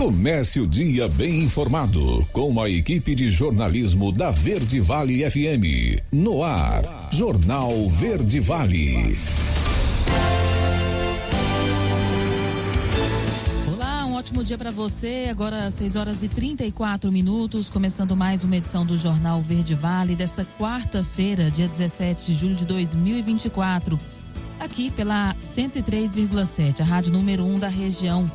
Comece o dia bem informado com a equipe de jornalismo da Verde Vale FM. No ar, Jornal Verde Vale. Olá, um ótimo dia para você. Agora 6h34, começando mais uma edição do Jornal Verde Vale dessa quarta-feira, dia 17 de julho de 2024. Aqui pela 103,7, a rádio número 1 da região.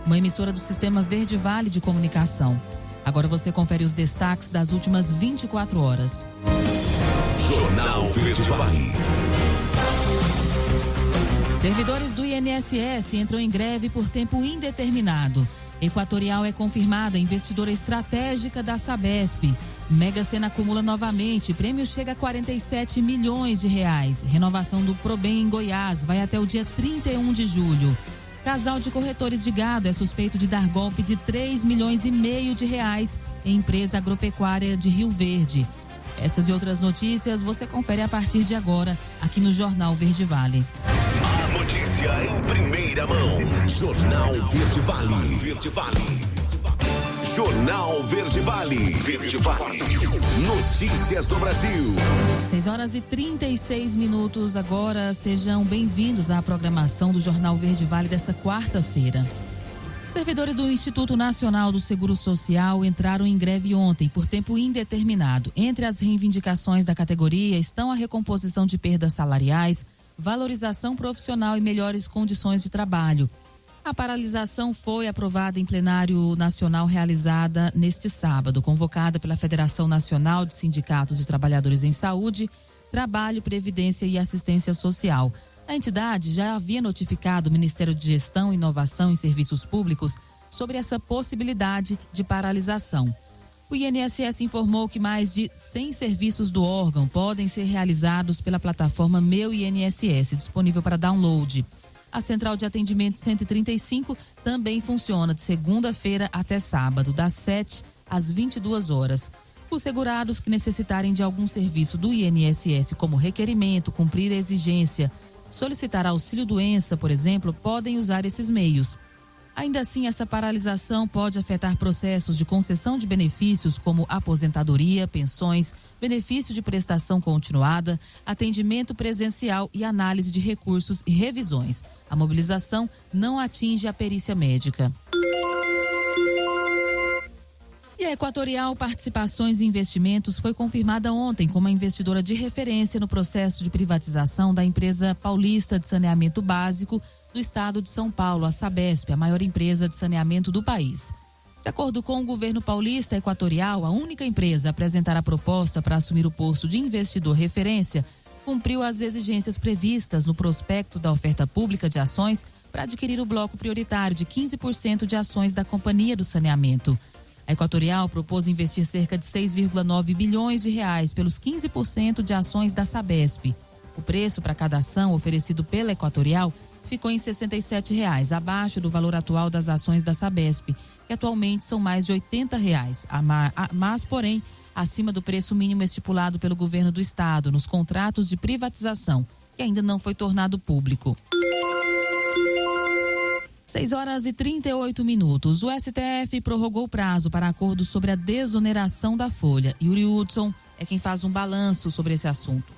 Uma emissora do Sistema Verde Vale de Comunicação. Agora você confere os destaques das últimas 24 horas. Jornal Verde Vale. Servidores do INSS entram em greve por tempo indeterminado. Equatorial é confirmada investidora estratégica da Sabesp. Mega Sena acumula novamente, prêmio chega a 47 milhões de reais. Renovação do Probem em Goiás vai até o dia 31 de julho. Casal de corretores de gado é suspeito de dar golpe de 3,5 milhões de reais em empresa agropecuária de Rio Verde. Essas e outras notícias você confere a partir de agora aqui no Jornal Verde Vale. A notícia em primeira mão. Jornal Verde Vale. Verde Vale. Jornal Verde Vale. Verde Vale. Notícias do Brasil. 6h36 agora. Sejam bem-vindos à programação do Jornal Verde Vale dessa quarta-feira. Servidores do Instituto Nacional do Seguro Social entraram em greve ontem por tempo indeterminado. Entre as reivindicações da categoria estão a recomposição de perdas salariais, valorização profissional e melhores condições de trabalho. A paralisação foi aprovada em plenário nacional realizada neste sábado, convocada pela Federação Nacional de Sindicatos de Trabalhadores em Saúde, Trabalho, Previdência e Assistência Social. A entidade já havia notificado o Ministério de Gestão, Inovação e Serviços Públicos sobre essa possibilidade de paralisação. O INSS informou que mais de 100 serviços do órgão podem ser realizados pela plataforma Meu INSS, disponível para download. A Central de Atendimento 135 também funciona de segunda-feira até sábado, das 7 às 22 horas. Os segurados que necessitarem de algum serviço do INSS, como requerimento, cumprir a exigência, solicitar auxílio-doença, por exemplo, podem usar esses meios. Ainda assim, essa paralisação pode afetar processos de concessão de benefícios como aposentadoria, pensões, benefício de prestação continuada, atendimento presencial e análise de recursos e revisões. A mobilização não atinge a perícia médica. E a Equatorial Participações e Investimentos foi confirmada ontem como a investidora de referência no processo de privatização da empresa paulista de saneamento básico do estado de São Paulo, a Sabesp, a maior empresa de saneamento do país. De acordo com o governo paulista, a Equatorial, a única empresa a apresentar a proposta para assumir o posto de investidor referência, cumpriu as exigências previstas no prospecto da oferta pública de ações para adquirir o bloco prioritário de 15% de ações da Companhia do Saneamento. A Equatorial propôs investir cerca de 6,9 bilhões de reais pelos 15% de ações da Sabesp. O preço para cada ação oferecido pela Equatorial ficou em R$ 67,00, abaixo do valor atual das ações da Sabesp, que atualmente são mais de R$ 80,00, mas, porém, acima do preço mínimo estipulado pelo governo do estado nos contratos de privatização, que ainda não foi tornado público. 6h38. O STF prorrogou o prazo para acordo sobre a desoneração da folha. Yuri Hudson é quem faz um balanço sobre esse assunto.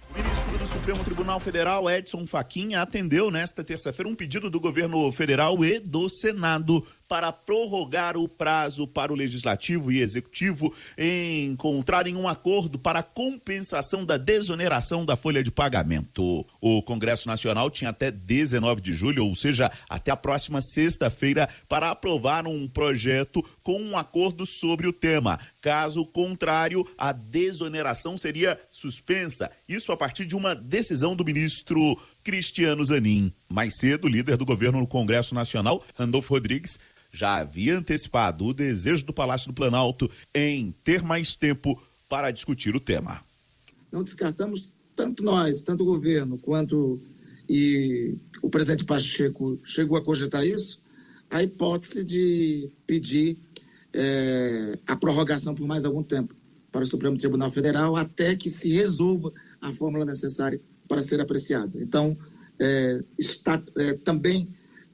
O ministro do Supremo Tribunal Federal, Edson Fachin, atendeu nesta terça-feira um pedido do governo federal e do Senado para prorrogar o prazo para o Legislativo e Executivo encontrarem um acordo para a compensação da desoneração da folha de pagamento. O Congresso Nacional tinha até 19 de julho, ou seja, até a próxima sexta-feira, para aprovar um projeto com um acordo sobre o tema. Caso contrário, a desoneração seria suspensa. Isso a partir de uma decisão do ministro Cristiano Zanin. Mais cedo, o líder do governo no Congresso Nacional, Randolfo Rodrigues, já havia antecipado o desejo do Palácio do Planalto em ter mais tempo para discutir o tema. Não descartamos, tanto nós, tanto o governo, quanto e o presidente Pacheco chegou a cogitar isso, a hipótese de pedir a prorrogação por mais algum tempo para o Supremo Tribunal Federal, até que se resolva a fórmula necessária para ser apreciada. Então, está também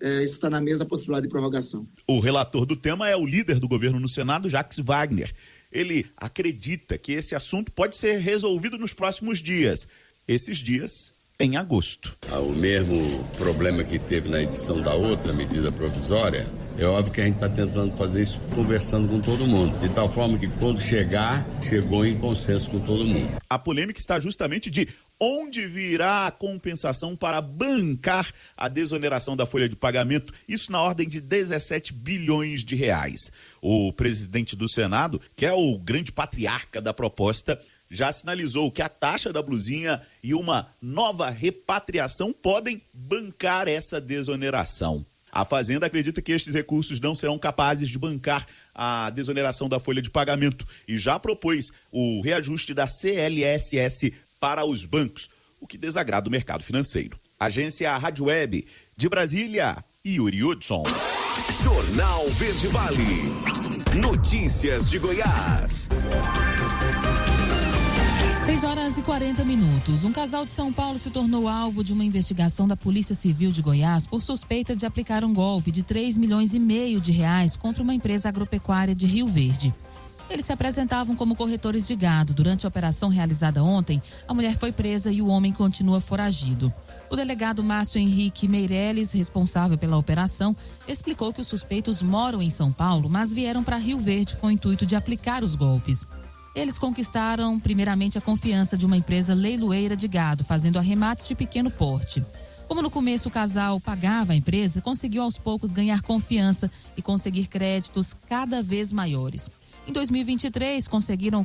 está na mesa a possibilidade de prorrogação. O relator do tema é o líder do governo no Senado, Jacques Wagner. Ele acredita que esse assunto pode ser resolvido nos próximos dias. Esses dias, em agosto. O mesmo problema que teve na edição da outra medida provisória, é óbvio que a gente está tentando fazer isso conversando com todo mundo, de tal forma que quando chegou em consenso com todo mundo. A polêmica está justamente de onde virá a compensação para bancar a desoneração da folha de pagamento, isso na ordem de 17 bilhões de reais. O presidente do Senado, que é o grande patriarca da proposta, já sinalizou que a taxa da blusinha e uma nova repatriação podem bancar essa desoneração. A Fazenda acredita que estes recursos não serão capazes de bancar a desoneração da folha de pagamento e já propôs o reajuste da CLSS para os bancos, o que desagrada o mercado financeiro. Agência Rádio Web de Brasília, Yuri Hudson. Jornal Verde Vale. Notícias de Goiás. 6h40. Um casal de São Paulo se tornou alvo de uma investigação da Polícia Civil de Goiás por suspeita de aplicar um golpe de 3,5 milhões de reais contra uma empresa agropecuária de Rio Verde. Eles se apresentavam como corretores de gado. Durante a operação realizada ontem, a mulher foi presa e o homem continua foragido. O delegado Márcio Henrique Meirelles, responsável pela operação, explicou que os suspeitos moram em São Paulo, mas vieram para Rio Verde com o intuito de aplicar os golpes. Eles conquistaram primeiramente a confiança de uma empresa leiloeira de gado, fazendo arremates de pequeno porte. Como no começo o casal pagava a empresa, conseguiu aos poucos ganhar confiança e conseguir créditos cada vez maiores. Em 2023, conseguiram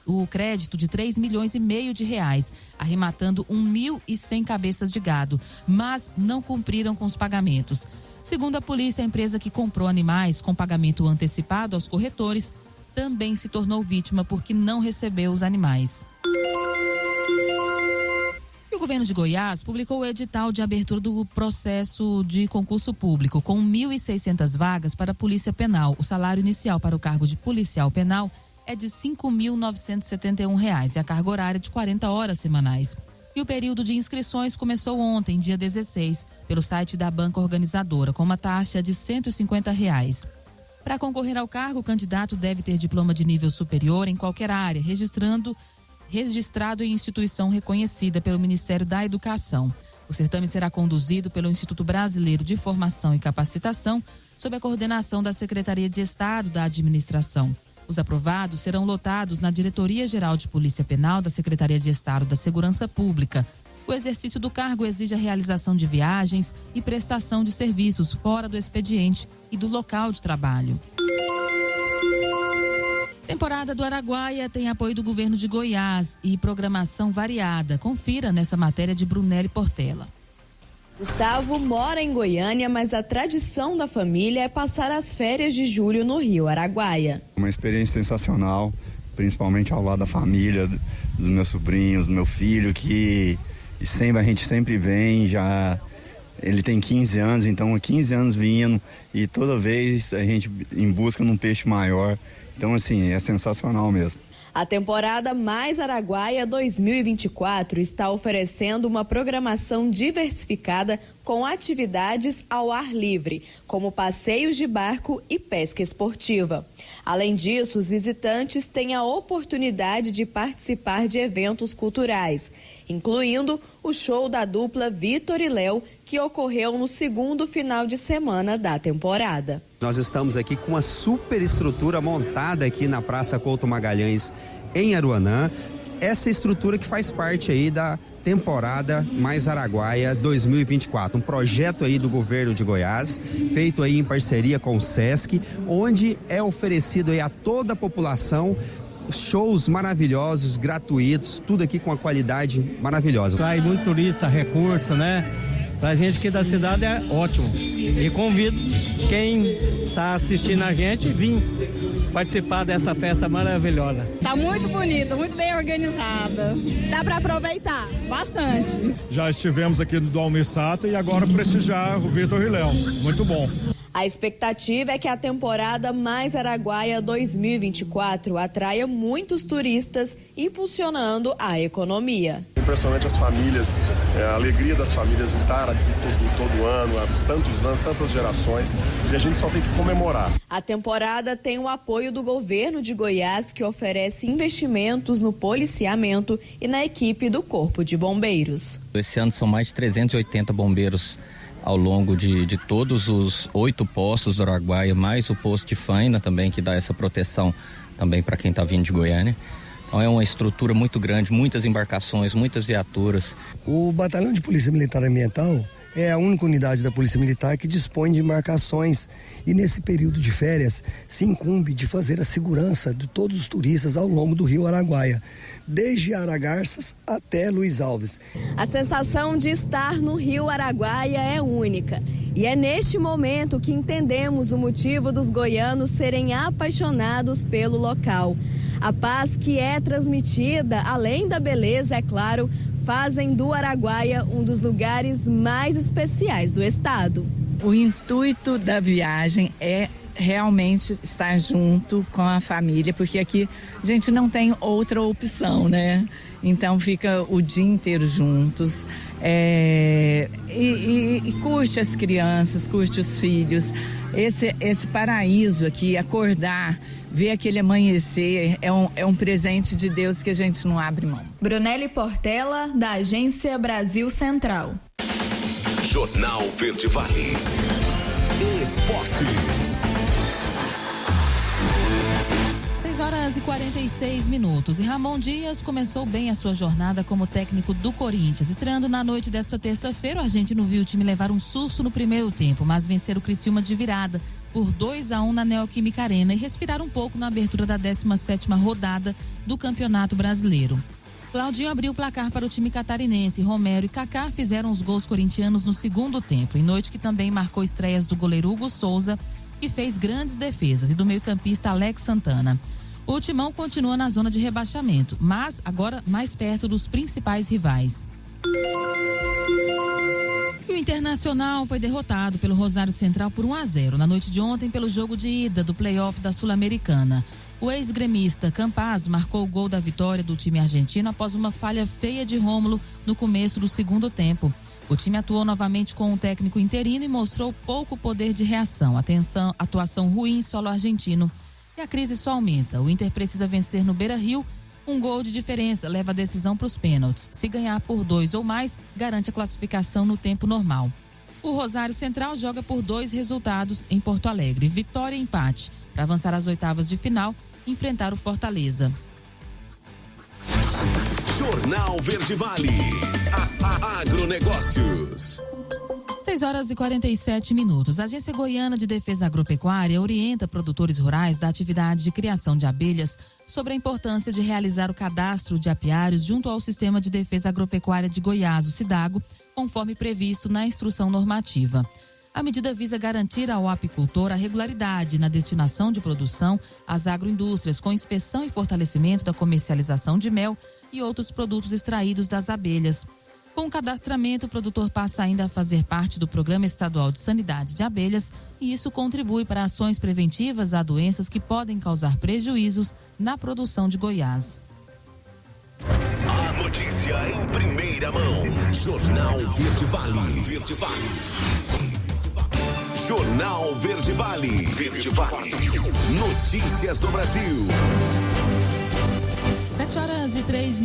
o crédito de 3,5 milhões de reais, arrematando 1.100 cabeças de gado, mas não cumpriram com os pagamentos. Segundo a polícia, a empresa que comprou animais com pagamento antecipado aos corretores também se tornou vítima porque não recebeu os animais. E o governo de Goiás publicou o edital de abertura do processo de concurso público com 1.600 vagas para a Polícia Penal. O salário inicial para o cargo de policial penal é de R$ 5.971 e a carga horária de 40 horas semanais. E o período de inscrições começou ontem, dia 16, pelo site da banca organizadora, com uma taxa de R$ 150. Para concorrer ao cargo, o candidato deve ter diploma de nível superior em qualquer área, registrado em instituição reconhecida pelo Ministério da Educação. O certame será conduzido pelo Instituto Brasileiro de Formação e Capacitação, sob a coordenação da Secretaria de Estado da Administração. Os aprovados serão lotados na Diretoria-Geral de Polícia Penal da Secretaria de Estado da Segurança Pública. O exercício do cargo exige a realização de viagens e prestação de serviços fora do expediente e do local de trabalho. Temporada do Araguaia tem apoio do governo de Goiás e programação variada. Confira nessa matéria de Brunelli Portela. Gustavo mora em Goiânia, mas a tradição da família é passar as férias de julho no Rio Araguaia. Uma experiência sensacional, principalmente ao lado da família, dos meus sobrinhos, do meu filho, que a gente sempre vem, ele tem 15 anos, então há 15 anos vindo e toda vez a gente em busca de um peixe maior. Então, assim, é sensacional mesmo. A temporada Mais Araguaia 2024 está oferecendo uma programação diversificada com atividades ao ar livre, como passeios de barco e pesca esportiva. Além disso, os visitantes têm a oportunidade de participar de eventos culturais, incluindo o show da dupla Vitor e Léo, que ocorreu no segundo final de semana da temporada. Nós estamos aqui com uma super estrutura montada aqui na Praça Couto Magalhães, em Aruanã. Essa estrutura que faz parte aí da temporada Mais Araguaia 2024, um projeto aí do governo de Goiás, feito aí em parceria com o SESC, onde é oferecido aí a toda a população shows maravilhosos, gratuitos, tudo aqui com uma qualidade maravilhosa. Traz muito turista, recurso, né? Pra gente aqui da cidade é ótimo. E convido quem está assistindo a gente vir participar dessa festa maravilhosa. Tá muito bonita, muito bem organizada. Dá para aproveitar? Bastante. Já estivemos aqui do Almissata e agora prestigiar o Vitor e Léo. Muito bom. A expectativa é que a temporada Mais Araguaia 2024 atraia muitos turistas, impulsionando a economia. impressionante as famílias, a alegria das famílias em estar aqui todo ano, há tantos anos, tantas gerações, e a gente só tem que comemorar. A temporada tem o apoio do governo de Goiás, que oferece investimentos no policiamento e na equipe do Corpo de Bombeiros. Esse ano são mais de 380 bombeiros ao longo de todos os 8 postos do Araguaia, mais o posto de Faina também, que dá essa proteção também para quem está vindo de Goiânia. Então é uma estrutura muito grande, muitas embarcações, muitas viaturas. O Batalhão de Polícia Militar Ambiental é a única unidade da Polícia Militar que dispõe de embarcações e nesse período de férias se incumbe de fazer a segurança de todos os turistas ao longo do rio Araguaia, desde Aragarças até Luiz Alves. A sensação de estar no rio Araguaia é única e é neste momento que entendemos o motivo dos goianos serem apaixonados pelo local. A paz que é transmitida, além da beleza, é claro, fazem do Araguaia um dos lugares mais especiais do estado. O intuito da viagem é realmente estar junto com a família, porque aqui a gente não tem outra opção, né? Então fica o dia inteiro juntos e curte as crianças, curte os filhos. Esse paraíso aqui, acordar, ver aquele amanhecer, é um presente de Deus que a gente não abre mão. Brunelli Portela, da Agência Brasil Central. Jornal Verde Vale. Esportes. 6h46. E Ramon Dias começou bem a sua jornada como técnico do Corinthians. Estreando na noite desta terça-feira, o argentino viu o time levar um susto no primeiro tempo, mas vencer o Criciúma de virada por 2-1 na Neoquímica Arena e respirar um pouco na abertura da 17ª rodada do Campeonato Brasileiro. Claudinho abriu o placar para o time catarinense. Romero e Kaká fizeram os gols corintianos no segundo tempo, em noite que também marcou estreias do goleiro Hugo Souza, que fez grandes defesas, e do meio-campista Alex Santana. O Timão continua na zona de rebaixamento, mas agora mais perto dos principais rivais. E o Internacional foi derrotado pelo Rosário Central por 1-0 na noite de ontem pelo jogo de ida do play-off da Sul-Americana. O ex-gremista Campaz marcou o gol da vitória do time argentino após uma falha feia de Rômulo no começo do segundo tempo. O time atuou novamente com um técnico interino e mostrou pouco poder de reação. Atuação ruim em solo argentino. E a crise só aumenta. O Inter precisa vencer no Beira-Rio. Um gol de diferença leva a decisão para os pênaltis. Se ganhar por 2 ou mais, garante a classificação no tempo normal. O Rosário Central joga por 2 resultados em Porto Alegre. Vitória e empate para avançar às oitavas de final e enfrentar o Fortaleza. Jornal Verde Vale. Agronegócios. 6h47. A Agência Goiana de Defesa Agropecuária orienta produtores rurais da atividade de criação de abelhas sobre a importância de realizar o cadastro de apiários junto ao Sistema de Defesa Agropecuária de Goiás, o SIDAGO, conforme previsto na instrução normativa. A medida visa garantir ao apicultor a regularidade na destinação de produção às agroindústrias, com inspeção e fortalecimento da comercialização de mel e outros produtos extraídos das abelhas. Com o cadastramento, o produtor passa ainda a fazer parte do Programa Estadual de Sanidade de Abelhas e isso contribui para ações preventivas a doenças que podem causar prejuízos na produção de Goiás. A notícia em primeira mão. Jornal Verde Vale. Verde Vale. Jornal Verde Vale. Verde Vale. Notícias do Brasil. 7h03,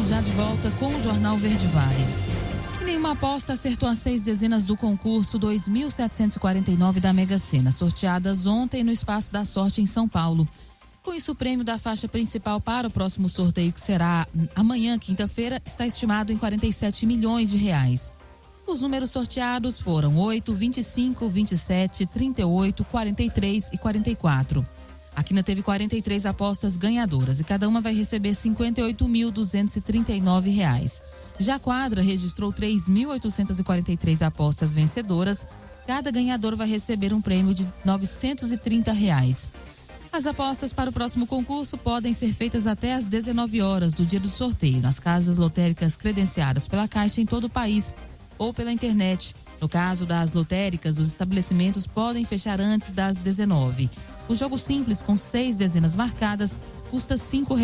já de volta com o Jornal Verde Vale. Nenhuma aposta acertou as 6 dezenas do concurso 2.749 da Mega Sena, sorteadas ontem no Espaço da Sorte em São Paulo. Com isso, o prêmio da faixa principal para o próximo sorteio, que será amanhã, quinta-feira, está estimado em 47 milhões de reais. Os números sorteados foram 8, 25, 27, 38, 43 e 44. A Quina teve 43 apostas ganhadoras e cada uma vai receber R$ 58.239. Já a Quadra registrou 3.843 apostas vencedoras. Cada ganhador vai receber um prêmio de R$ 930. As apostas para o próximo concurso podem ser feitas até às 19 horas do dia do sorteio, nas casas lotéricas credenciadas pela Caixa em todo o país ou pela internet. No caso das lotéricas, os estabelecimentos podem fechar antes das 19. O jogo simples com 6 dezenas marcadas custa R$ 5.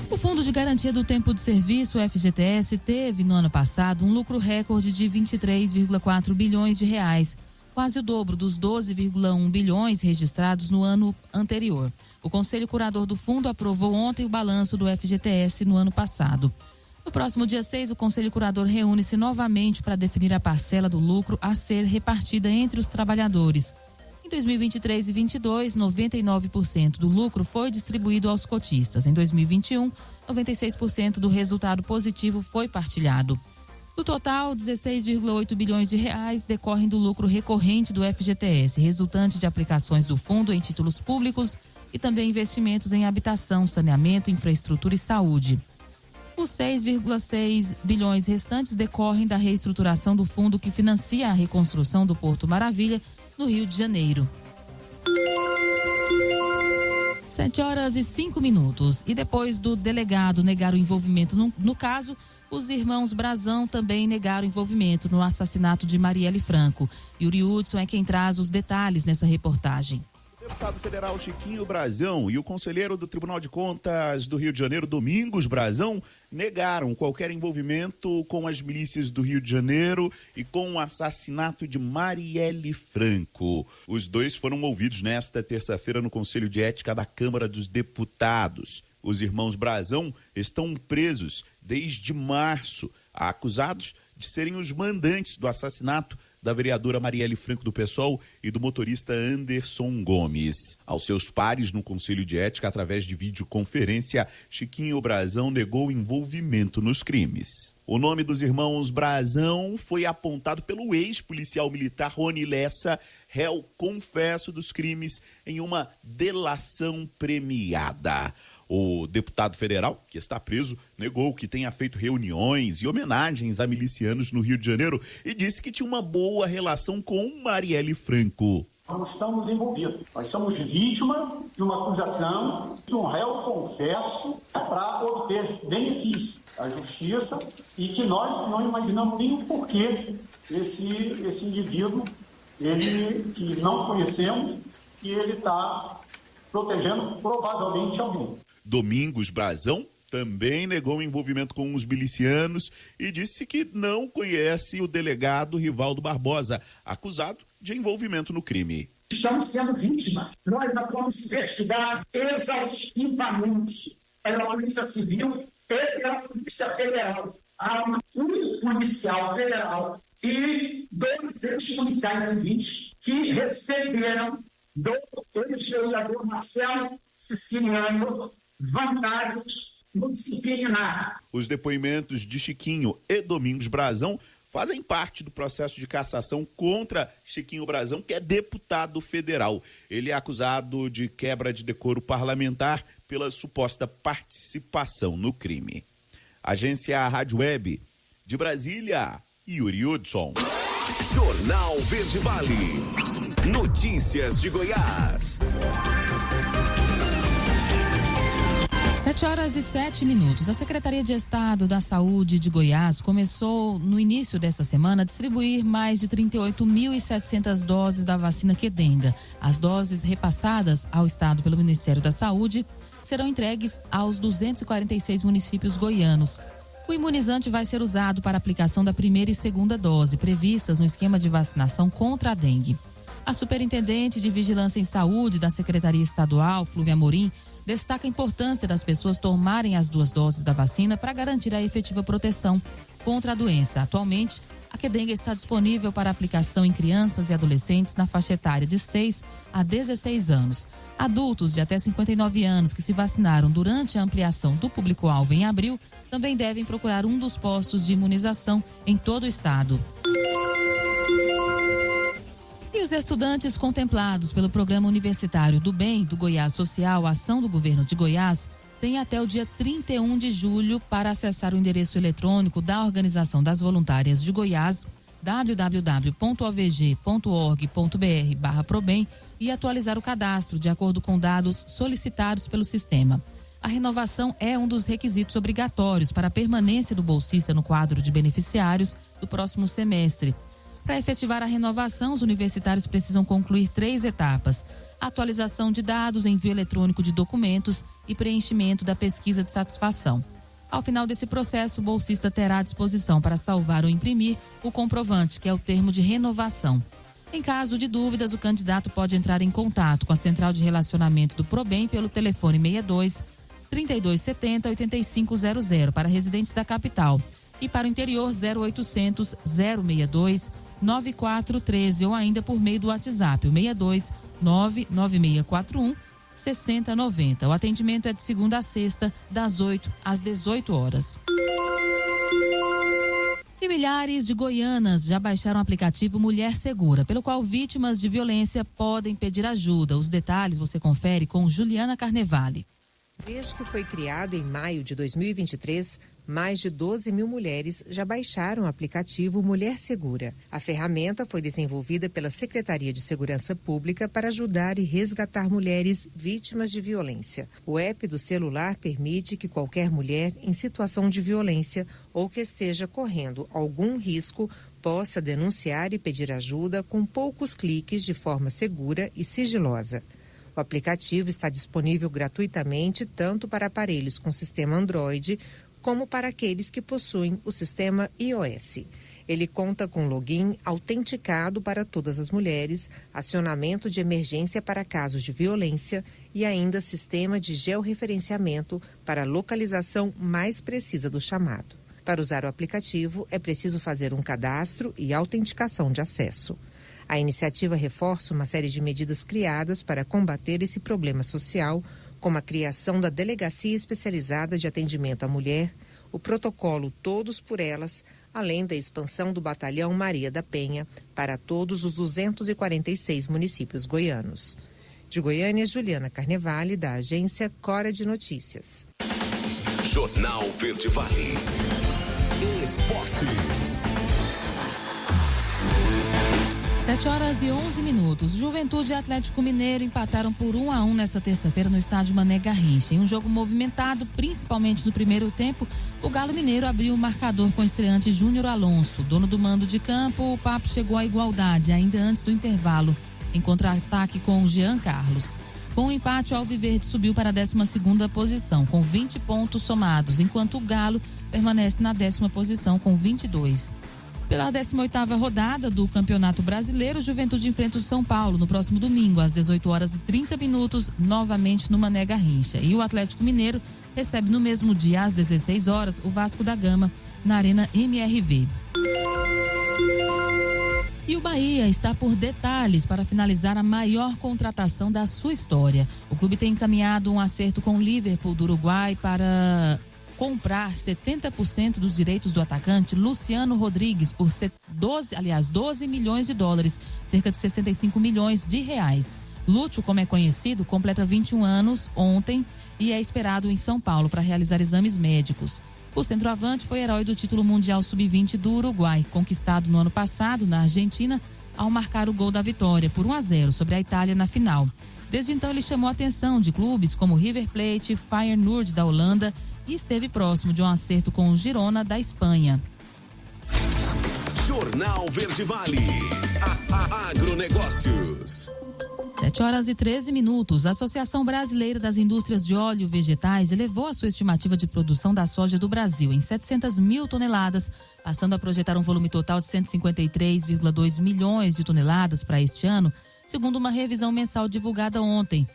O O Fundo de Garantia do Tempo de Serviço, o FGTS, teve no ano passado um lucro recorde de 23,4 bilhões de reais, quase o dobro dos 12,1 bilhões registrados no ano anterior. O Conselho Curador do Fundo aprovou ontem o balanço do FGTS no ano passado. No próximo dia 6, o Conselho Curador reúne-se novamente para definir a parcela do lucro a ser repartida entre os trabalhadores. Em 2023 e 2022, 99% do lucro foi distribuído aos cotistas. Em 2021, 96% do resultado positivo foi partilhado. Do total, 16,8 bilhões de reais decorrem do lucro recorrente do FGTS, resultante de aplicações do fundo em títulos públicos e também investimentos em habitação, saneamento, infraestrutura e saúde. Os 6,6 bilhões restantes decorrem da reestruturação do fundo que financia a reconstrução do Porto Maravilha, no Rio de Janeiro. 7h05. E depois do delegado negar o envolvimento no caso, os irmãos Brazão também negaram envolvimento no assassinato de Marielle Franco. Yuri Hudson é quem traz os detalhes nessa reportagem. O deputado federal Chiquinho Brazão e o conselheiro do Tribunal de Contas do Rio de Janeiro, Domingos Brazão, negaram qualquer envolvimento com as milícias do Rio de Janeiro e com o assassinato de Marielle Franco. Os dois foram ouvidos nesta terça-feira no Conselho de Ética da Câmara dos Deputados. Os irmãos Brazão estão presos desde março, acusados de serem os mandantes do assassinato da vereadora Marielle Franco do PSOL e do motorista Anderson Gomes. Aos seus pares no Conselho de Ética, através de videoconferência, Chiquinho Brazão negou envolvimento nos crimes. O nome dos irmãos Brazão foi apontado pelo ex-policial militar Rony Lessa, réu confesso dos crimes em uma delação premiada. O deputado federal, que está preso, negou que tenha feito reuniões e homenagens a milicianos no Rio de Janeiro e disse que tinha uma boa relação com Marielle Franco. Não estamos envolvidos. Nós somos vítima de uma acusação de um réu confesso para obter benefício à justiça e que nós não imaginamos nem o porquê esse indivíduo, ele que não conhecemos, e ele está protegendo provavelmente alguém. Domingos Brazão também negou envolvimento com os milicianos e disse que não conhece o delegado Rivaldo Barbosa, acusado de envolvimento no crime. Estamos sendo vítimas. Nós vamos investigar exaustivamente pela Polícia Civil e pela Polícia Federal. Há um policial federal e 2 ex-policiais civis que receberam do ex-vereador Marcelo Siciliano vantagens no disciplinar. Os depoimentos de Chiquinho e Domingos Brazão fazem parte do processo de cassação contra Chiquinho Brazão, que é deputado federal. Ele é acusado de quebra de decoro parlamentar pela suposta participação no crime. Agência Rádio Web de Brasília, Yuri Hudson. Jornal Verde Vale. Notícias de Goiás. 7h07. A Secretaria de Estado da Saúde de Goiás começou no início desta semana a distribuir mais de 38.700 doses da vacina Qdenga. As doses repassadas ao estado pelo Ministério da Saúde serão entregues aos 246 municípios goianos. O imunizante vai ser usado para a aplicação da primeira e segunda dose, previstas no esquema de vacinação contra a dengue. A superintendente de Vigilância em Saúde da Secretaria Estadual, Flúvia Amorim, destaca a importância das pessoas tomarem as 2 doses da vacina para garantir a efetiva proteção contra a doença. Atualmente, a Qdenga está disponível para aplicação em crianças e adolescentes na faixa etária de 6 a 16 anos. Adultos de até 59 anos que se vacinaram durante a ampliação do público-alvo em abril também devem procurar um dos postos de imunização em todo o estado. E os estudantes contemplados pelo Programa Universitário do Bem do Goiás Social, ação do governo de Goiás, têm até o dia 31 de julho para acessar o endereço eletrônico da Organização das Voluntárias de Goiás, www.ovg.org.br/probem, e atualizar o cadastro de acordo com dados solicitados pelo sistema. A renovação é um dos requisitos obrigatórios para a permanência do bolsista no quadro de beneficiários do próximo semestre. Para efetivar a renovação, os universitários precisam concluir 3 etapas: atualização de dados, envio eletrônico de documentos e preenchimento da pesquisa de satisfação. Ao final desse processo, o bolsista terá à disposição para salvar ou imprimir o comprovante, que é o termo de renovação. Em caso de dúvidas, o candidato pode entrar em contato com a Central de Relacionamento do PROBEM pelo telefone 62 3270 8500 para residentes da capital e para o interior 0800 062 9413 ou ainda por meio do WhatsApp, o 62 99641 6090. O atendimento é de segunda a sexta, das 8 às 18 horas. E milhares de goianas já baixaram o aplicativo Mulher Segura, pelo qual vítimas de violência podem pedir ajuda. Os detalhes você confere com Juliana Carnevale. Desde que foi criado em maio de 2023, mais de 12 mil mulheres já baixaram o aplicativo Mulher Segura. A ferramenta foi desenvolvida pela Secretaria de Segurança Pública para ajudar e resgatar mulheres vítimas de violência. O app do celular permite que qualquer mulher em situação de violência ou que esteja correndo algum risco possa denunciar e pedir ajuda com poucos cliques de forma segura e sigilosa. O aplicativo está disponível gratuitamente tanto para aparelhos com sistema Android como para aqueles que possuem o sistema iOS. Ele conta com login autenticado para todas as mulheres, acionamento de emergência para casos de violência e ainda sistema de georreferenciamento para a localização mais precisa do chamado. Para usar o aplicativo, é preciso fazer um cadastro e autenticação de acesso. A iniciativa reforça uma série de medidas criadas para combater esse problema social, como a criação da Delegacia Especializada de Atendimento à Mulher, o protocolo Todos por Elas, além da expansão do Batalhão Maria da Penha para todos os 246 municípios goianos. De Goiânia, Juliana Carnevale, da agência Cora de Notícias. Jornal Verde Vale. Esportes. 7h11. Juventude e Atlético Mineiro empataram por 1-1 nessa terça-feira no estádio Mané Garrincha. Em um jogo movimentado, principalmente no primeiro tempo, o Galo Mineiro abriu o marcador com o estreante Júnior Alonso. Dono do mando de campo, o papo chegou à igualdade ainda antes do intervalo, em contra-ataque com o Jean Carlos. Com o empate, o Alviverde subiu para a 12ª posição, com 20 pontos somados, enquanto o Galo permanece na 10ª posição com 22. Pela 18ª rodada do Campeonato Brasileiro, o Juventude enfrenta o São Paulo no próximo domingo, às 18h30, novamente no Mané Garrincha. E o Atlético Mineiro recebe no mesmo dia, às 16h, o Vasco da Gama, na Arena MRV. E o Bahia está por detalhes para finalizar a maior contratação da sua história. O clube tem encaminhado um acerto com o Liverpool do Uruguai para comprar 70% dos direitos do atacante Luciano Rodrigues por 12 milhões de dólares, cerca de 65 milhões de reais. Lúcio, como é conhecido, completa 21 anos ontem e é esperado em São Paulo para realizar exames médicos. O centroavante foi herói do título mundial sub-20 do Uruguai, conquistado no ano passado na Argentina, ao marcar o gol da vitória por 1-0 sobre a Itália na final. Desde então ele chamou a atenção de clubes como River Plate, Feyenoord da Holanda e esteve próximo de um acerto com o Girona da Espanha. Jornal Verde Vale. Agronegócios. 7h13. A Associação Brasileira das Indústrias de Óleo e Vegetais elevou a sua estimativa de produção da soja do Brasil em 700 mil toneladas, passando a projetar um volume total de 153,2 milhões de toneladas para este ano, segundo uma revisão mensal divulgada ontem.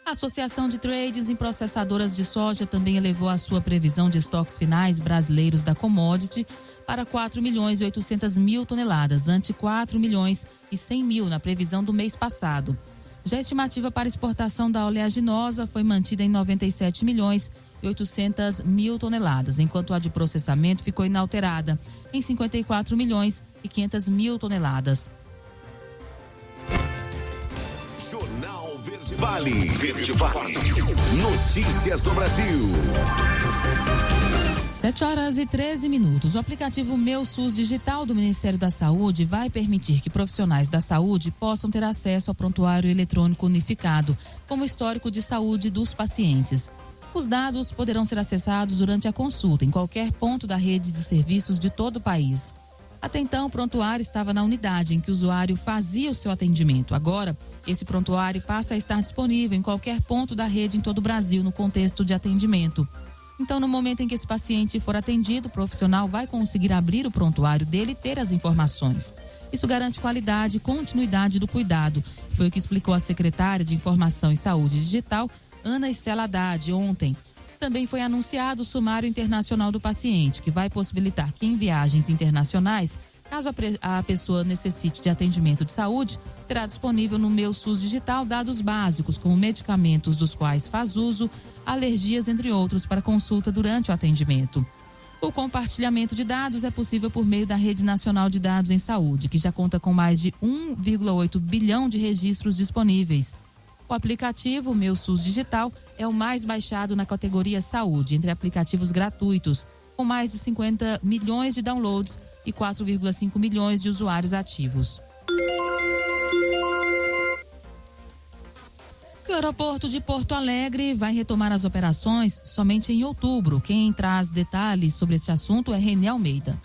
A Associação de Trades em Processadoras de Soja também elevou a sua previsão de estoques finais brasileiros da commodity para 4 milhões e 800 mil toneladas, ante 4 milhões e 100 mil na previsão do mês passado. Já a estimativa para exportação da oleaginosa foi mantida em 97 milhões e 800 mil toneladas, enquanto a de processamento ficou inalterada em 54 milhões e 500 mil toneladas. Jornal Verde Vale. Verde Vale. Notícias do Brasil. 7h13. O aplicativo Meu SUS Digital do Ministério da Saúde vai permitir que profissionais da saúde possam ter acesso ao prontuário eletrônico unificado, como histórico de saúde dos pacientes. Os dados poderão ser acessados durante a consulta em qualquer ponto da rede de serviços de todo o país. Até então, o prontuário estava na unidade em que o usuário fazia o seu atendimento. Agora, esse prontuário passa a estar disponível em qualquer ponto da rede em todo o Brasil, no contexto de atendimento. Então, no momento em que esse paciente for atendido, o profissional vai conseguir abrir o prontuário dele e ter as informações. Isso garante qualidade e continuidade do cuidado. Foi o que explicou a secretária de Informação e Saúde Digital, Ana Estela Haddad, ontem. Também foi anunciado o sumário internacional do paciente, que vai possibilitar que em viagens internacionais, caso a pessoa necessite de atendimento de saúde, terá disponível no Meu SUS Digital dados básicos, como medicamentos dos quais faz uso, alergias, entre outros, para consulta durante o atendimento. O compartilhamento de dados é possível por meio da Rede Nacional de Dados em Saúde, que já conta com mais de 1,8 bilhão de registros disponíveis. O aplicativo Meu SUS Digital é o mais baixado na categoria Saúde, entre aplicativos gratuitos, com mais de 50 milhões de downloads e 4,5 milhões de usuários ativos. O aeroporto de Porto Alegre vai retomar as operações somente em outubro. Quem traz detalhes sobre esse assunto é Renê Almeida.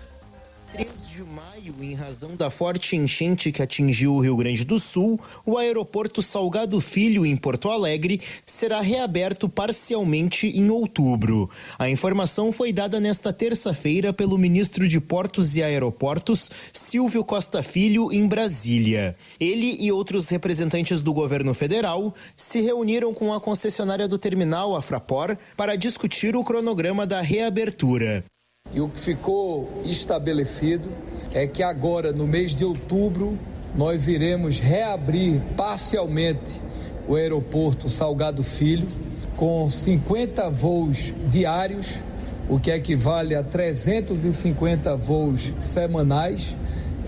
3 de maio, em razão da forte enchente que atingiu o Rio Grande do Sul, o aeroporto Salgado Filho, em Porto Alegre, será reaberto parcialmente em outubro. A informação foi dada nesta terça-feira pelo ministro de Portos e Aeroportos, Silvio Costa Filho, em Brasília. Ele e outros representantes do governo federal se reuniram com a concessionária do terminal, a Fraport, para discutir o cronograma da reabertura. E o que ficou estabelecido é que agora, no mês de outubro, nós iremos reabrir parcialmente o aeroporto Salgado Filho, com 50 voos diários, o que equivale a 350 voos semanais.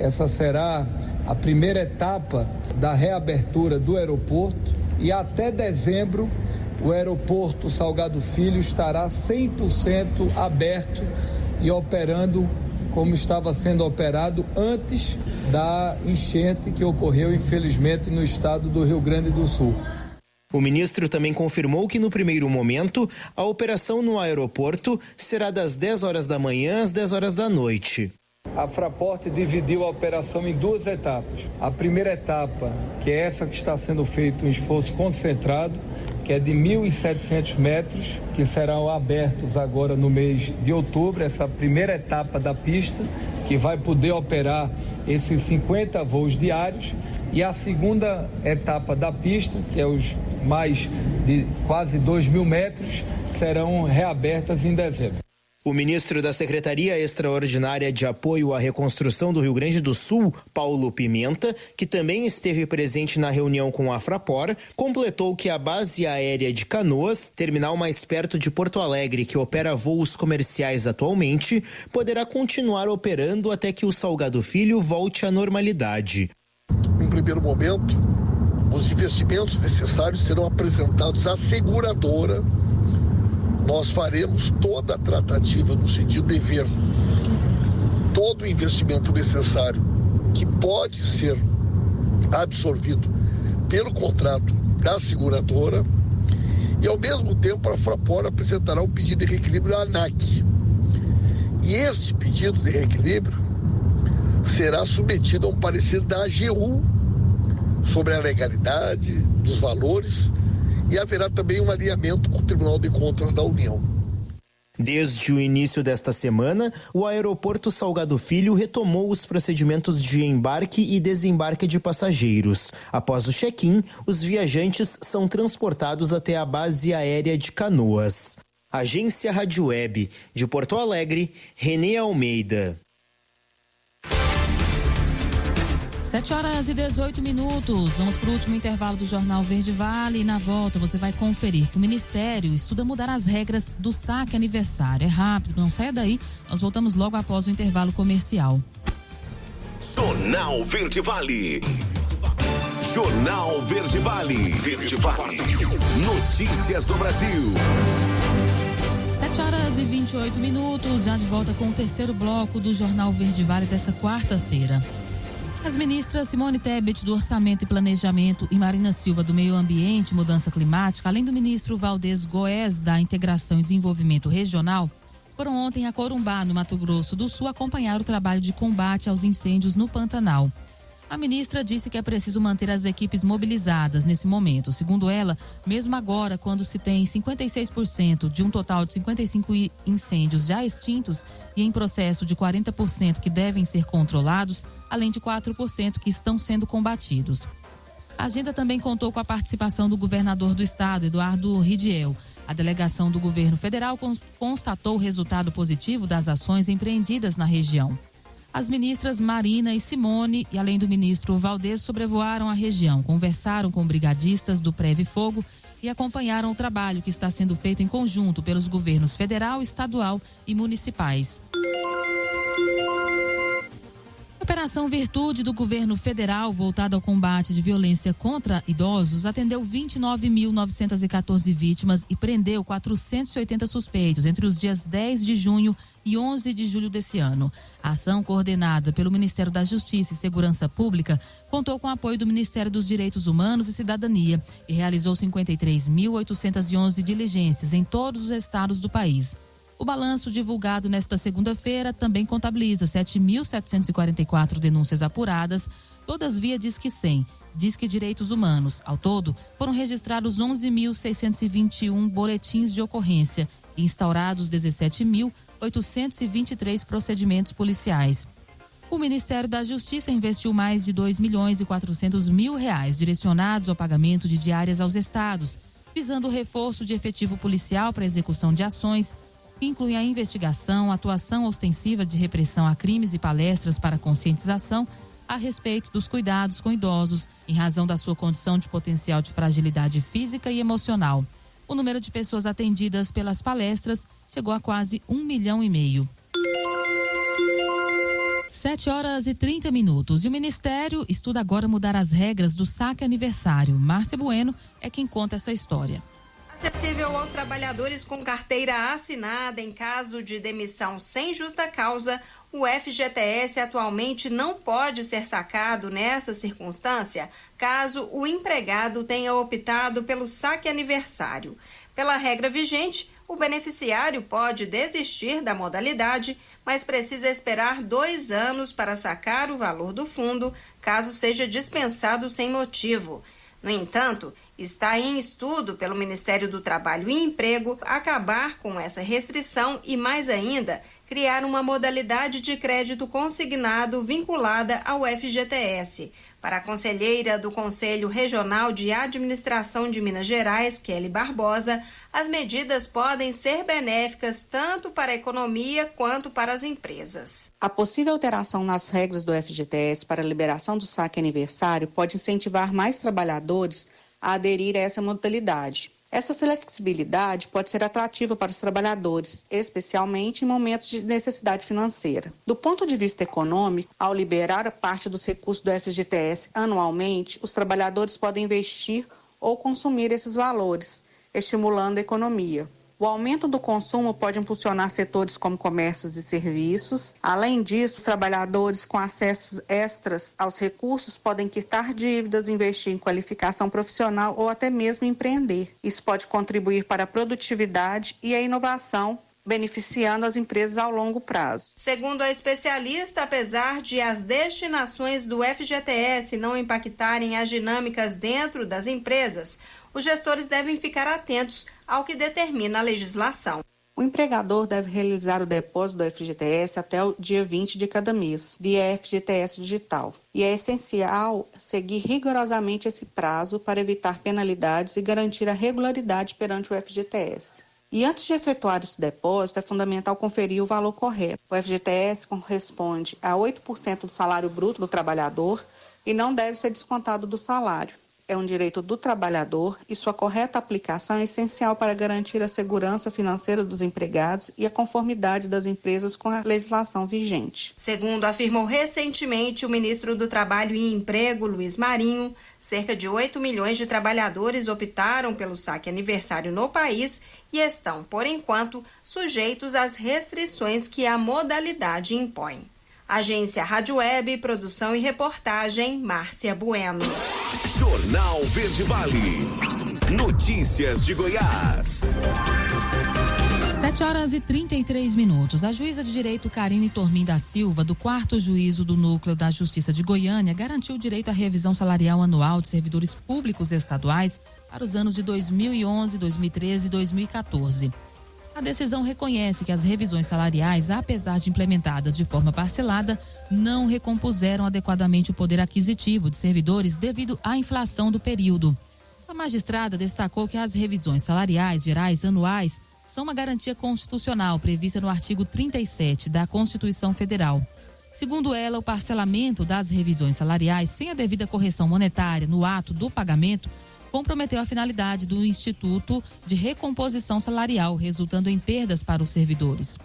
Essa será a primeira etapa da reabertura do aeroporto e até dezembro o aeroporto Salgado Filho estará 100% aberto e operando como estava sendo operado antes da enchente que ocorreu, infelizmente, no estado do Rio Grande do Sul. O ministro também confirmou que, no primeiro momento, a operação no aeroporto será das 10 horas da manhã às 10 horas da noite. A Fraport dividiu a operação em 2 etapas. A primeira etapa, que é essa que está sendo feito um esforço concentrado, que é de 1.700 metros, que serão abertos agora no mês de outubro, essa primeira etapa da pista, que vai poder operar esses 50 voos diários, e a segunda etapa da pista, que é os mais de quase 2.000 metros, serão reabertas em dezembro. O ministro da Secretaria Extraordinária de Apoio à Reconstrução do Rio Grande do Sul, Paulo Pimenta, que também esteve presente na reunião com a Fraport, completou que a base aérea de Canoas, terminal mais perto de Porto Alegre, que opera voos comerciais atualmente, poderá continuar operando até que o Salgado Filho volte à normalidade. Em primeiro momento, os investimentos necessários serão apresentados à seguradora. Nós faremos toda a tratativa no sentido de ver todo o investimento necessário que pode ser absorvido pelo contrato da seguradora e, ao mesmo tempo, a Fraport apresentará um pedido de reequilíbrio à ANAC. E este pedido de reequilíbrio será submetido a um parecer da AGU sobre a legalidade dos valores e haverá também um alinhamento com o Tribunal de Contas da União. Desde o início desta semana, o aeroporto Salgado Filho retomou os procedimentos de embarque e desembarque de passageiros. Após o check-in, os viajantes são transportados até a base aérea de Canoas. Agência Rádio Web, de Porto Alegre, Renê Almeida. 7h18. Vamos para o último intervalo do Jornal Verde Vale e na volta você vai conferir que o Ministério estuda mudar as regras do saque aniversário. É rápido, não saia daí. Nós voltamos logo após o intervalo comercial. Jornal Verde Vale. Jornal Verde Vale. Verde Vale. Notícias do Brasil. 7h28. Já de volta com o terceiro bloco do Jornal Verde Vale dessa quarta-feira. As ministras Simone Tebet, do Orçamento e Planejamento, e Marina Silva, do Meio Ambiente e Mudança Climática, além do ministro Valdez Goes, da Integração e Desenvolvimento Regional, foram ontem a Corumbá, no Mato Grosso do Sul, acompanhar o trabalho de combate aos incêndios no Pantanal. A ministra disse que é preciso manter as equipes mobilizadas nesse momento. Segundo ela, mesmo agora, quando se tem 56% de um total de 55 incêndios já extintos e em processo de 40% que devem ser controlados, além de 4% que estão sendo combatidos. A agenda também contou com a participação do governador do estado, Eduardo Ridiel. A delegação do governo federal constatou o resultado positivo das ações empreendidas na região. As ministras Marina e Simone, e além do ministro Valdez, sobrevoaram a região, conversaram com brigadistas do Preve Fogo e acompanharam o trabalho que está sendo feito em conjunto pelos governos federal, estadual e municipais. A Operação Virtude do governo federal, voltada ao combate de violência contra idosos, atendeu 29.914 vítimas e prendeu 480 suspeitos entre os dias 10 de junho e 11 de julho desse ano. A ação, coordenada pelo Ministério da Justiça e Segurança Pública, contou com o apoio do Ministério dos Direitos Humanos e Cidadania e realizou 53.811 diligências em todos os estados do país. O balanço divulgado nesta segunda-feira também contabiliza 7.744 denúncias apuradas, todas via Disque 100, Disque Direitos Humanos. Ao todo, foram registrados 11.621 boletins de ocorrência e instaurados 17.823 procedimentos policiais. O Ministério da Justiça investiu mais de R$2.400.000 direcionados ao pagamento de diárias aos estados, visando o reforço de efetivo policial para a execução de ações, que inclui a investigação, atuação ostensiva de repressão a crimes e palestras para conscientização a respeito dos cuidados com idosos, em razão da sua condição de potencial de fragilidade física e emocional. O número de pessoas atendidas pelas palestras chegou a quase 1,5 milhão. 7h30. E o Ministério estuda agora mudar as regras do saque aniversário. Márcia Bueno é quem conta essa história. Acessível aos trabalhadores com carteira assinada em caso de demissão sem justa causa, o FGTS atualmente não pode ser sacado nessa circunstância, caso o empregado tenha optado pelo saque aniversário. Pela regra vigente, o beneficiário pode desistir da modalidade, mas precisa esperar 2 anos para sacar o valor do fundo, caso seja dispensado sem motivo. No entanto, está em estudo pelo Ministério do Trabalho e Emprego acabar com essa restrição e, mais ainda, criar uma modalidade de crédito consignado vinculada ao FGTS. Para a conselheira do Conselho Regional de Administração de Minas Gerais, Kelly Barbosa, as medidas podem ser benéficas tanto para a economia quanto para as empresas. A possível alteração nas regras do FGTS para a liberação do saque aniversário pode incentivar mais trabalhadores a aderir a essa modalidade. Essa flexibilidade pode ser atrativa para os trabalhadores, especialmente em momentos de necessidade financeira. Do ponto de vista econômico, ao liberar a parte dos recursos do FGTS anualmente, os trabalhadores podem investir ou consumir esses valores, estimulando a economia. O aumento do consumo pode impulsionar setores como comércios e serviços. Além disso, os trabalhadores com acessos extras aos recursos podem quitar dívidas, investir em qualificação profissional ou até mesmo empreender. Isso pode contribuir para a produtividade e a inovação, beneficiando as empresas ao longo prazo. Segundo a especialista, apesar de as destinações do FGTS não impactarem as dinâmicas dentro das empresas, os gestores devem ficar atentos ao que determina a legislação. O empregador deve realizar o depósito do FGTS até o dia 20 de cada mês, via FGTS digital. E é essencial seguir rigorosamente esse prazo para evitar penalidades e garantir a regularidade perante o FGTS. E antes de efetuar esse depósito, é fundamental conferir o valor correto. O FGTS corresponde a 8% do salário bruto do trabalhador e não deve ser descontado do salário. É um direito do trabalhador e sua correta aplicação é essencial para garantir a segurança financeira dos empregados e a conformidade das empresas com a legislação vigente. Segundo afirmou recentemente o ministro do Trabalho e Emprego, Luiz Marinho, cerca de 8 milhões de trabalhadores optaram pelo saque aniversário no país e estão, por enquanto, sujeitos às restrições que a modalidade impõe. Agência Rádio Web, produção e reportagem, Márcia Bueno. Jornal Verde Vale. Notícias de Goiás. 7h33. A juíza de direito Karine Tormin da Silva, do 4º Juízo do Núcleo da Justiça de Goiânia, garantiu o direito à revisão salarial anual de servidores públicos estaduais para os anos de 2011, 2013 e 2014. A decisão reconhece que as revisões salariais, apesar de implementadas de forma parcelada, não recompuseram adequadamente o poder aquisitivo de servidores devido à inflação do período. A magistrada destacou que as revisões salariais gerais anuais são uma garantia constitucional prevista no artigo 37 da Constituição Federal. Segundo ela, o parcelamento das revisões salariais sem a devida correção monetária no ato do pagamento comprometeu a finalidade do Instituto de Recomposição Salarial, resultando em perdas para os servidores.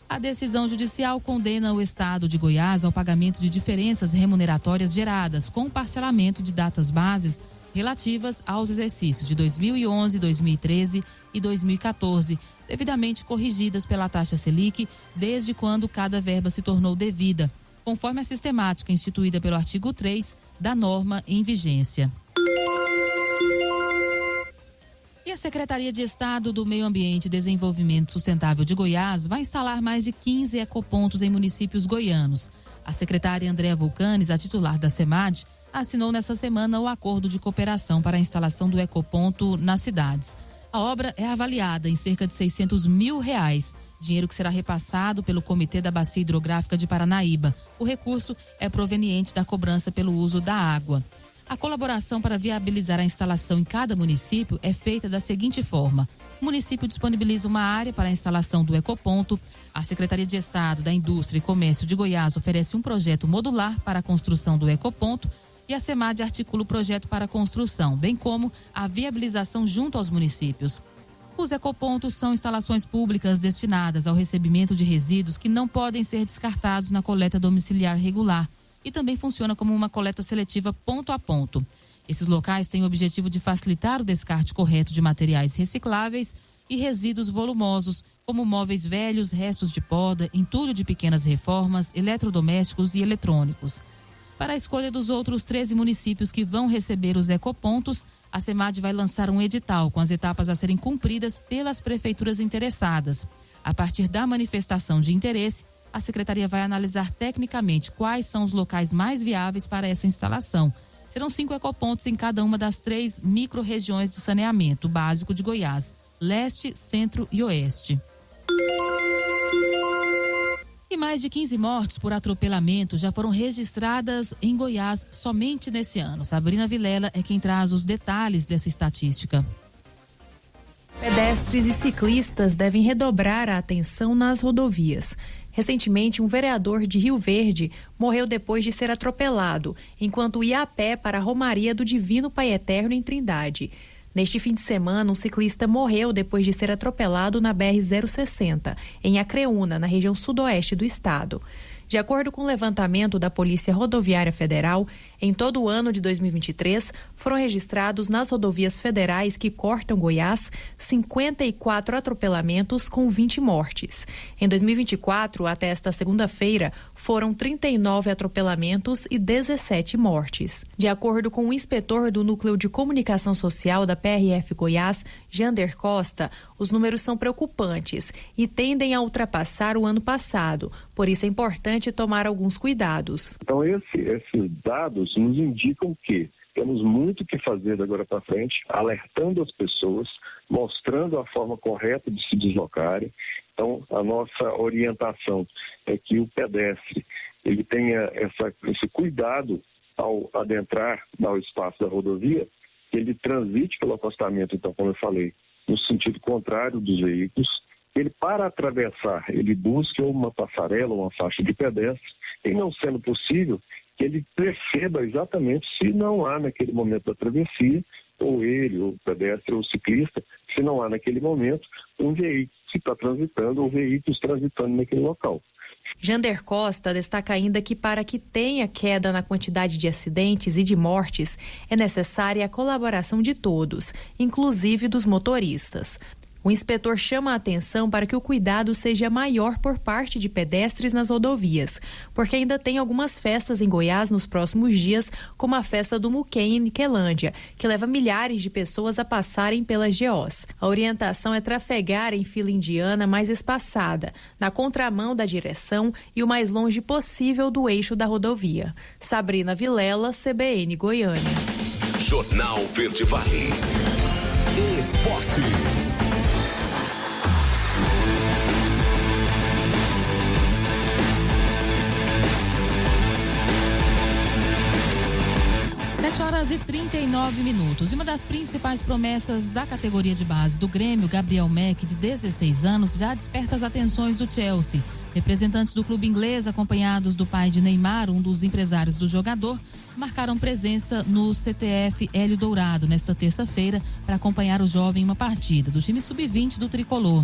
A decisão judicial condena o Estado de Goiás ao pagamento de diferenças remuneratórias geradas com parcelamento de datas bases relativas aos exercícios de 2011, 2013 e 2014, devidamente corrigidas pela taxa Selic, desde quando cada verba se tornou devida, conforme a sistemática instituída pelo artigo 3 da norma em vigência. E a Secretaria de Estado do Meio Ambiente e Desenvolvimento Sustentável de Goiás vai instalar mais de 15 ecopontos em municípios goianos. A secretária Andréa Vulcanes, a titular da SEMAD, assinou nesta semana o acordo de cooperação para a instalação do ecoponto nas cidades. A obra é avaliada em cerca de R$600 mil, dinheiro que será repassado pelo Comitê da Bacia Hidrográfica de Paranaíba. O recurso é proveniente da cobrança pelo uso da água. A colaboração para viabilizar a instalação em cada município é feita da seguinte forma: o município disponibiliza uma área para a instalação do ecoponto, a Secretaria de Estado da Indústria e Comércio de Goiás oferece um projeto modular para a construção do ecoponto e a SEMAD articula o projeto para a construção, bem como a viabilização junto aos municípios. Os ecopontos são instalações públicas destinadas ao recebimento de resíduos que não podem ser descartados na coleta domiciliar regular e também funciona como uma coleta seletiva ponto a ponto. Esses locais têm o objetivo de facilitar o descarte correto de materiais recicláveis e resíduos volumosos, como móveis velhos, restos de poda, entulho de pequenas reformas, eletrodomésticos e eletrônicos. Para a escolha dos outros 13 municípios que vão receber os ecopontos, a SEMAD vai lançar um edital com as etapas a serem cumpridas pelas prefeituras interessadas. A partir da manifestação de interesse, a Secretaria vai analisar tecnicamente quais são os locais mais viáveis para essa instalação. Serão 5 ecopontos em cada uma das 3 micro-regiões de saneamento básico de Goiás: Leste, Centro e Oeste. E mais de 15 mortes por atropelamento já foram registradas em Goiás somente nesse ano. Sabrina Vilela é quem traz os detalhes dessa estatística. Pedestres e ciclistas devem redobrar a atenção nas rodovias. Recentemente, um vereador de Rio Verde morreu depois de ser atropelado, enquanto ia a pé para a Romaria do Divino Pai Eterno em Trindade. Neste fim de semana, um ciclista morreu depois de ser atropelado na BR-060, em Acreúna, na região sudoeste do estado. De acordo com o levantamento da Polícia Rodoviária Federal, em todo o ano de 2023, foram registrados nas rodovias federais que cortam Goiás 54 atropelamentos com 20 mortes. Em 2024, até esta segunda-feira, foram 39 atropelamentos e 17 mortes. De acordo com o inspetor do Núcleo de Comunicação Social da PRF Goiás, Jander Costa, os números são preocupantes e tendem a ultrapassar o ano passado. Por isso é importante tomar alguns cuidados. Então esses dados nos indicam que temos muito o que fazer agora para frente, alertando as pessoas, mostrando a forma correta de se deslocarem. Então, a nossa orientação é que o pedestre ele tenha esse cuidado ao adentrar no espaço da rodovia, que ele transite pelo acostamento, então, como eu falei, no sentido contrário dos veículos. Ele, para atravessar, ele busque uma passarela, uma faixa de pedestre, e não sendo possível, que ele perceba exatamente se não há naquele momento da travessia, ou ele, ou o pedestre, ou o ciclista, se não há naquele momento um veículo que está transitando ou veículos transitando naquele local. Jander Costa destaca ainda que para que tenha queda na quantidade de acidentes e de mortes, é necessária a colaboração de todos, inclusive dos motoristas. O inspetor chama a atenção para que o cuidado seja maior por parte de pedestres nas rodovias, porque ainda tem algumas festas em Goiás nos próximos dias, como a festa do Muquem em Niquelândia, que leva milhares de pessoas a passarem pelas GOs. A orientação é trafegar em fila indiana mais espaçada, na contramão da direção e o mais longe possível do eixo da rodovia. Sabrina Vilela, CBN Goiânia. Jornal Verde Vale. Esportes. Horas e 39 minutos. E uma das principais promessas da categoria de base do Grêmio, Gabriel Mack, de 16 anos, já desperta as atenções do Chelsea. Representantes do clube inglês, acompanhados do pai de Neymar, um dos empresários do jogador, marcaram presença no CTF Hélio Dourado nesta terça-feira para acompanhar o jovem em uma partida do time sub-20 do Tricolor.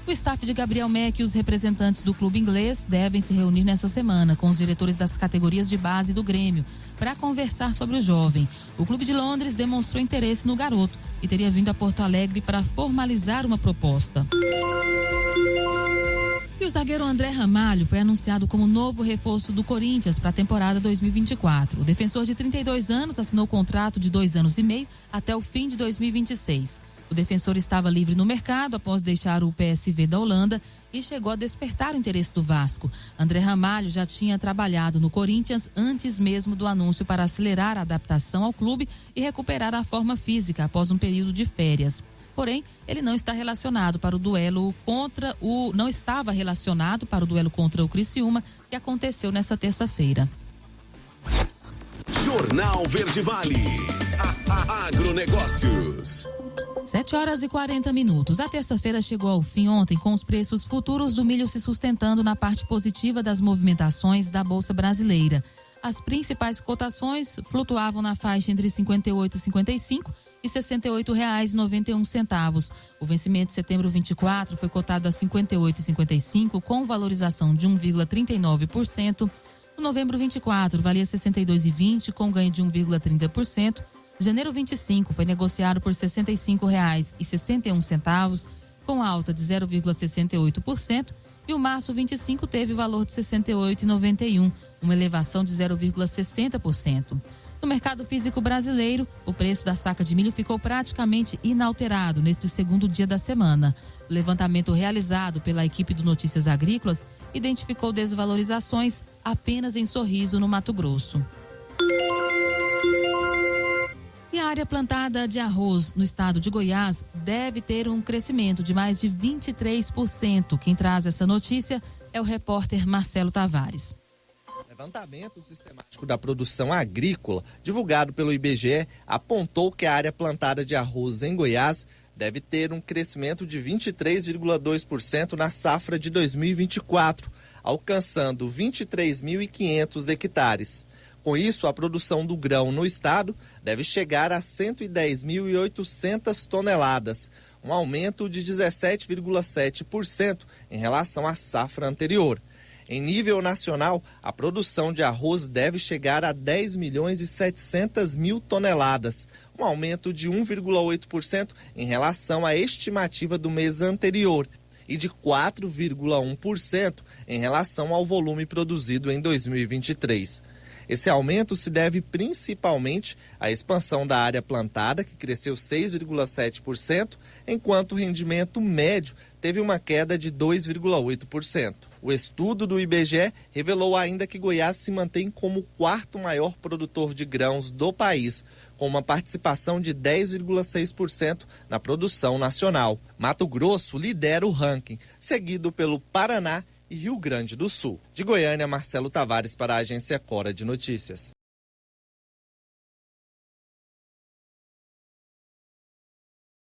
O staff de Gabriel Mack e os representantes do clube inglês devem se reunir nesta semana com os diretores das categorias de base do Grêmio para conversar sobre o jovem. O clube de Londres demonstrou interesse no garoto e teria vindo a Porto Alegre para formalizar uma proposta. E o zagueiro André Ramalho foi anunciado como novo reforço do Corinthians para a temporada 2024. O defensor de 32 anos assinou contrato de 2 anos e meio até o fim de 2026. O defensor estava livre no mercado após deixar o PSV da Holanda e chegou a despertar o interesse do Vasco. André Ramalho já tinha trabalhado no Corinthians antes mesmo do anúncio para acelerar a adaptação ao clube e recuperar a forma física após um período de férias. Porém, ele não está relacionado para o duelo não estava relacionado para o duelo contra o Criciúma, que aconteceu nesta terça-feira. Jornal Verde Vale. Agronegócios. 7 horas e 40 minutos. A terça-feira chegou ao fim ontem com os preços futuros do milho se sustentando na parte positiva das movimentações da Bolsa Brasileira. As principais cotações flutuavam na faixa entre R$ 58,55 e R$ 68,91. O vencimento de setembro 24 foi cotado a R$ 58,55 com valorização de 1,39%. O novembro 24 valia R$ 62,20 com ganho de 1,30%. Janeiro 25 foi negociado por R$ 65,61, com alta de 0,68%, e o março 25 teve valor de R$ 68,91, uma elevação de 0,60%. No mercado físico brasileiro, o preço da saca de milho ficou praticamente inalterado neste segundo dia da semana. O levantamento realizado pela equipe do Notícias Agrícolas identificou desvalorizações apenas em Sorriso, no Mato Grosso. E a área plantada de arroz no estado de Goiás deve ter um crescimento de mais de 23%. Quem traz essa notícia é o repórter Marcelo Tavares. O levantamento sistemático da produção agrícola, divulgado pelo IBGE, apontou que a área plantada de arroz em Goiás deve ter um crescimento de 23,2% na safra de 2024, alcançando 23.500 hectares. Com isso, a produção do grão no estado deve chegar a 110.800 toneladas, um aumento de 17,7% em relação à safra anterior. Em nível nacional, a produção de arroz deve chegar a 10.700.000 toneladas, um aumento de 1,8% em relação à estimativa do mês anterior e de 4,1% em relação ao volume produzido em 2023. Esse aumento se deve principalmente à expansão da área plantada, que cresceu 6,7%, enquanto o rendimento médio teve uma queda de 2,8%. O estudo do IBGE revelou ainda que Goiás se mantém como o quarto maior produtor de grãos do país, com uma participação de 10,6% na produção nacional. Mato Grosso lidera o ranking, seguido pelo Paraná e Rio Grande do Sul. De Goiânia, Marcelo Tavares para a Agência Cora de Notícias.